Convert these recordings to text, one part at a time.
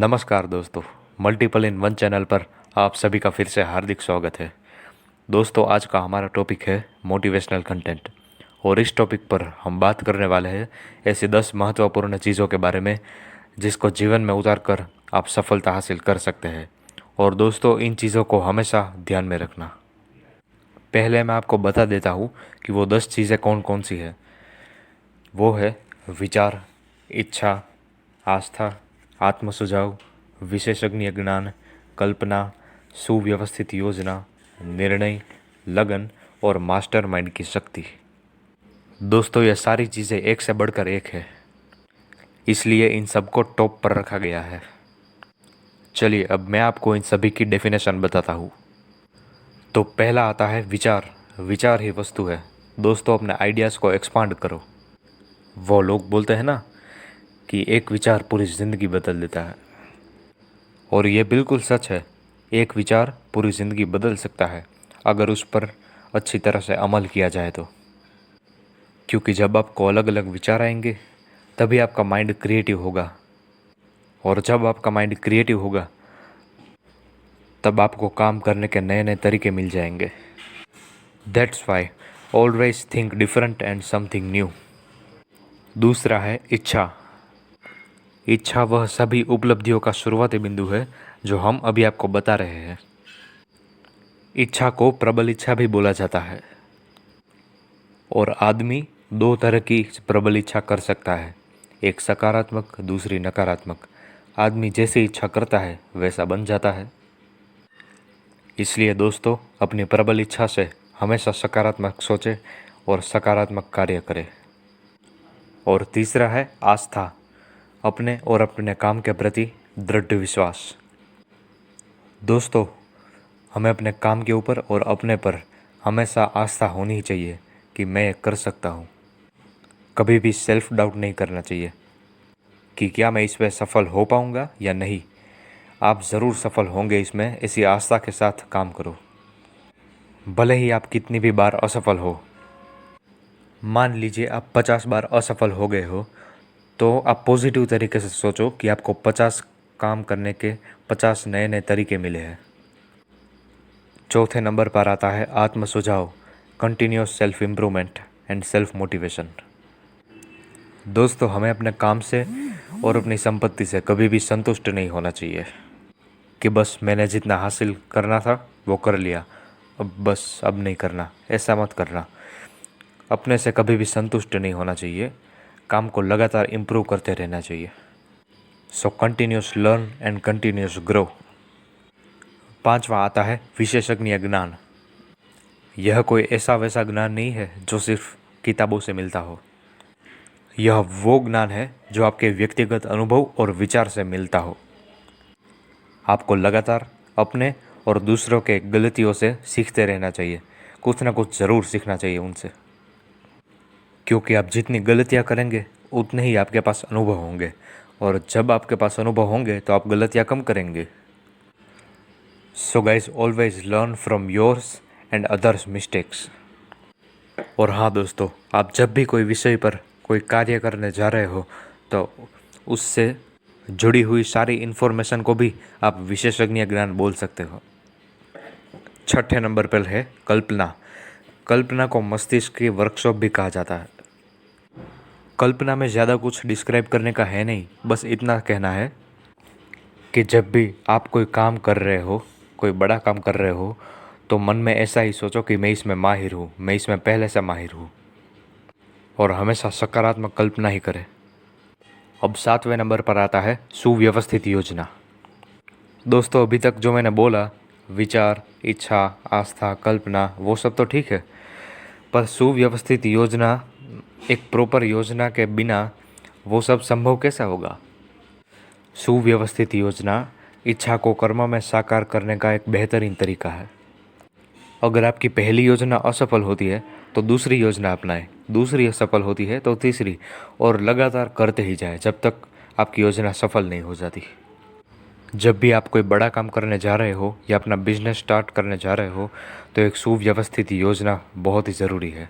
नमस्कार दोस्तों, multiple in one channel पर आप सभी का फिर से हार्दिक स्वागत है। दोस्तों, आज का हमारा टॉपिक है मोटिवेशनल कंटेंट और इस टॉपिक पर हम बात करने वाले हैं ऐसी 10 महत्वपूर्ण चीज़ों के बारे में जिसको जीवन में उतार कर आप सफलता हासिल कर सकते हैं। और दोस्तों, इन चीज़ों को हमेशा ध्यान में रखना। पहले मैं आपको बता देता हूँ कि वो 10 चीज़ें कौन कौन सी है। वो है विचार, इच्छा, आस्था, आत्मसुझाव, विशेषज्ञ ज्ञान, कल्पना, सुव्यवस्थित योजना, निर्णय, लगन और मास्टरमाइंड की शक्ति। दोस्तों, ये सारी चीज़ें एक से बढ़कर एक है, इसलिए इन सबको टॉप पर रखा गया है। चलिए, अब मैं आपको इन सभी की डेफिनेशन बताता हूँ। तो पहला आता है विचार। विचार ही वस्तु है। दोस्तों, अपने आइडियाज़ को एक्सपांड करो। वो लोग बोलते हैं ना कि एक विचार पूरी ज़िंदगी बदल देता है, और ये बिल्कुल सच है। एक विचार पूरी ज़िंदगी बदल सकता है अगर उस पर अच्छी तरह से अमल किया जाए तो। क्योंकि जब आपको अलग अलग विचार आएंगे तभी आपका माइंड क्रिएटिव होगा, और जब आपका माइंड क्रिएटिव होगा तब आपको काम करने के नए नए तरीके मिल जाएंगे। That's why always think different and something new. दूसरा है इच्छा। इच्छा वह सभी उपलब्धियों का शुरुआती बिंदु है जो हम अभी आपको बता रहे हैं। इच्छा को प्रबल इच्छा भी बोला जाता है, और आदमी दो तरह की प्रबल इच्छा कर सकता है, एक सकारात्मक, दूसरी नकारात्मक। आदमी जैसी इच्छा करता है वैसा बन जाता है। इसलिए दोस्तों, अपनी प्रबल इच्छा से हमेशा सकारात्मक सोचें और सकारात्मक कार्य करें। और तीसरा है आस्था। अपने और अपने काम के प्रति दृढ़ विश्वास। दोस्तों, हमें अपने काम के ऊपर और अपने पर हमेशा आस्था होनी ही चाहिए कि मैं ये कर सकता हूँ। कभी भी सेल्फ डाउट नहीं करना चाहिए कि क्या मैं इसमें सफल हो पाऊँगा या नहीं। आप ज़रूर सफल होंगे इसमें, ऐसी आस्था के साथ काम करो, भले ही आप कितनी भी बार असफल हो। मान लीजिए आप 50 बार असफल हो गए हो, तो आप पॉजिटिव तरीके से सोचो कि आपको 50 काम करने के 50 नए नए तरीके मिले हैं। चौथे नंबर पर आता है आत्म सुझाव, continuous self improvement and self motivation. दोस्तों, हमें अपने काम से और अपनी संपत्ति से कभी भी संतुष्ट नहीं होना चाहिए कि बस मैंने जितना हासिल करना था वो कर लिया, अब नहीं करना। ऐसा मत करना। अपने से कभी भी संतुष्ट नहीं होना चाहिए। काम को लगातार इम्प्रूव करते रहना चाहिए। So continuous learn and continuous grow. पांचवा आता है विशेषज्ञ ज्ञान। यह कोई ऐसा वैसा ज्ञान नहीं है जो सिर्फ किताबों से मिलता हो। यह वो ज्ञान है जो आपके व्यक्तिगत अनुभव और विचार से मिलता हो। आपको लगातार अपने और दूसरों के गलतियों से सीखते रहना चाहिए। कुछ ना कुछ ज़रूर सीखना चाहिए उनसे, क्योंकि आप जितनी गलतियाँ करेंगे उतने ही आपके पास अनुभव होंगे, और जब आपके पास अनुभव होंगे तो आप गलतियाँ कम करेंगे। So guys, always learn from yours and others mistakes. और हाँ दोस्तों, आप जब भी कोई विषय पर कोई कार्य करने जा रहे हो तो उससे जुड़ी हुई सारी इन्फॉर्मेशन को भी आप विशेषज्ञ ज्ञान बोल सकते हो। छठे नंबर पर है कल्पना। कल्पना को मस्तिष्क की वर्कशॉप भी कहा जाता है। कल्पना में ज़्यादा कुछ डिस्क्राइब करने का है नहीं, बस इतना कहना है कि जब भी आप कोई काम कर रहे हो, कोई बड़ा काम कर रहे हो, तो मन में ऐसा ही सोचो कि मैं इसमें माहिर हूँ, मैं इसमें पहले से माहिर हूँ, और हमेशा सकारात्मक कल्पना ही करें। अब सातवें नंबर पर आता है सुव्यवस्थित योजना। दोस्तों, अभी तक जो मैंने बोला, विचार, इच्छा, आस्था, कल्पना, वो सब तो ठीक है, पर सुव्यवस्थित योजना, एक प्रॉपर योजना के बिना वो सब संभव कैसा होगा। सुव्यवस्थित योजना इच्छा को कर्म में साकार करने का एक बेहतरीन तरीका है। अगर आपकी पहली योजना असफल होती है तो दूसरी योजना अपनाएं, दूसरी असफल होती है तो तीसरी, और लगातार करते ही जाएं जब तक आपकी योजना सफल नहीं हो जाती। जब भी आप कोई बड़ा काम करने जा रहे हो या अपना बिजनेस स्टार्ट करने जा रहे हो तो एक सुव्यवस्थित योजना बहुत ही ज़रूरी है।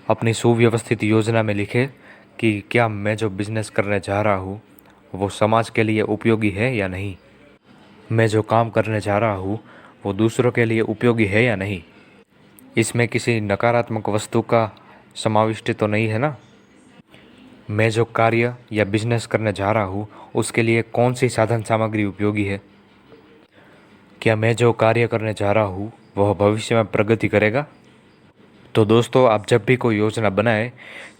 अपनी सुव्यवस्थित योजना में लिखें कि क्या मैं जो बिज़नेस करने जा रहा हूँ वो समाज के लिए उपयोगी है या नहीं। मैं जो काम करने जा रहा हूँ वो दूसरों के लिए उपयोगी है या नहीं। इसमें किसी नकारात्मक वस्तु का समाविष्ट तो नहीं है ना। मैं जो कार्य या बिजनेस करने जा रहा हूँ उसके लिए कौन सी साधन सामग्री उपयोगी है। क्या मैं जो कार्य करने जा रहा हूँ वह भविष्य में प्रगति करेगा। तो दोस्तों, आप जब भी कोई योजना बनाएं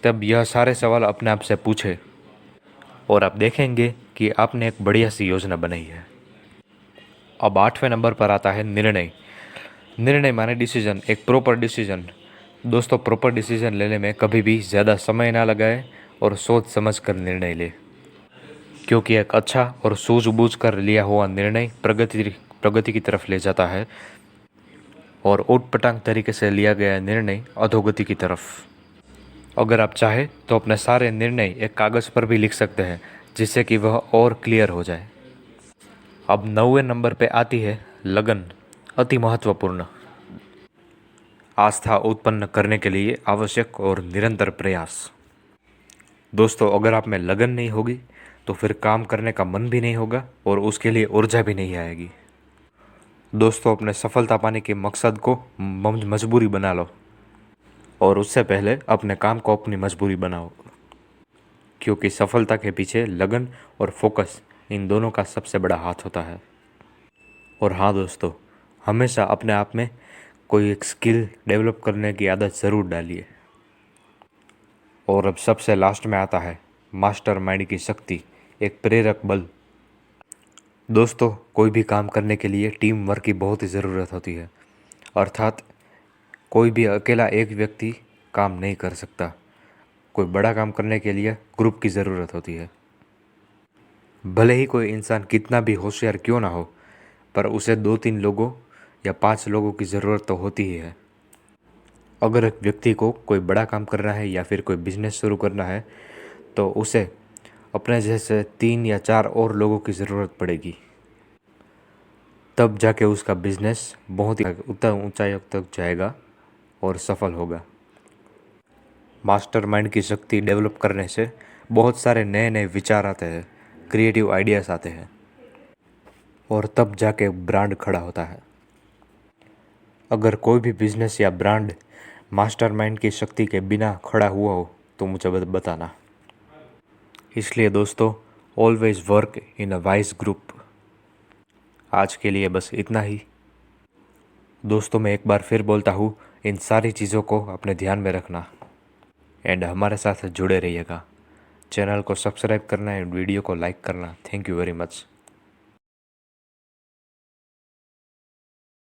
तब यह सारे सवाल अपने आप से पूछें और आप देखेंगे कि आपने एक बढ़िया सी योजना बनाई है। अब 8वें नंबर पर आता है निर्णय। निर्णय माने डिसीजन, एक प्रॉपर डिसीजन। दोस्तों, प्रॉपर डिसीजन लेने में कभी भी ज़्यादा समय ना लगाए और सोच समझ कर निर्णय ले, क्योंकि एक अच्छा और सूझबूझ कर लिया हुआ निर्णय प्रगति की तरफ ले जाता है और ऊटपटांग तरीके से लिया गया निर्णय अधोगति की तरफ। अगर आप चाहें तो अपने सारे निर्णय एक कागज़ पर भी लिख सकते हैं जिससे कि वह और क्लियर हो जाए। अब 9वें नंबर पे आती है लगन, अति महत्वपूर्ण। आस्था उत्पन्न करने के लिए आवश्यक और निरंतर प्रयास। दोस्तों, अगर आप में लगन नहीं होगी तो फिर काम करने का मन भी नहीं होगा और उसके लिए ऊर्जा भी नहीं आएगी। दोस्तों, अपने सफलता पाने के मकसद को मजबूरी बना लो और उससे पहले अपने काम को अपनी मजबूरी बनाओ, क्योंकि सफलता के पीछे लगन और फोकस, इन दोनों का सबसे बड़ा हाथ होता है। और हाँ दोस्तों, हमेशा अपने आप में कोई एक स्किल डेवलप करने की आदत ज़रूर डालिए। और अब सबसे लास्ट में आता है मास्टरमाइंड की शक्ति, एक प्रेरक बल। दोस्तों, कोई भी काम करने के लिए टीम वर्क की बहुत ही ज़रूरत होती है, अर्थात कोई भी अकेला एक व्यक्ति काम नहीं कर सकता। कोई बड़ा काम करने के लिए ग्रुप की ज़रूरत होती है। भले ही कोई इंसान कितना भी होशियार क्यों ना हो, पर उसे 2-3 लोगों या 5 लोगों की ज़रूरत तो होती ही है। अगर एक व्यक्ति को कोई बड़ा काम करना है या फिर कोई बिजनेस शुरू करना है तो उसे अपने जैसे 3 या 4 और लोगों की ज़रूरत पड़ेगी, तब जाके उसका बिजनेस बहुत ही ऊंचाई तक जाएगा और सफल होगा। मास्टरमाइंड की शक्ति डेवलप करने से बहुत सारे नए नए विचार आते हैं, क्रिएटिव आइडियाज़ आते हैं और तब जाके ब्रांड खड़ा होता है। अगर कोई भी बिजनेस या ब्रांड मास्टरमाइंड की शक्ति के बिना खड़ा हुआ हो तो मुझे बताना। इसलिए दोस्तों, always work in a wise group. आज के लिए बस इतना ही। दोस्तों, मैं एक बार फिर बोलता हूँ, इन सारी चीज़ों को अपने ध्यान में रखना एंड हमारे साथ जुड़े रहिएगा। चैनल को सब्सक्राइब करना एंड वीडियो को लाइक करना। Thank you very much.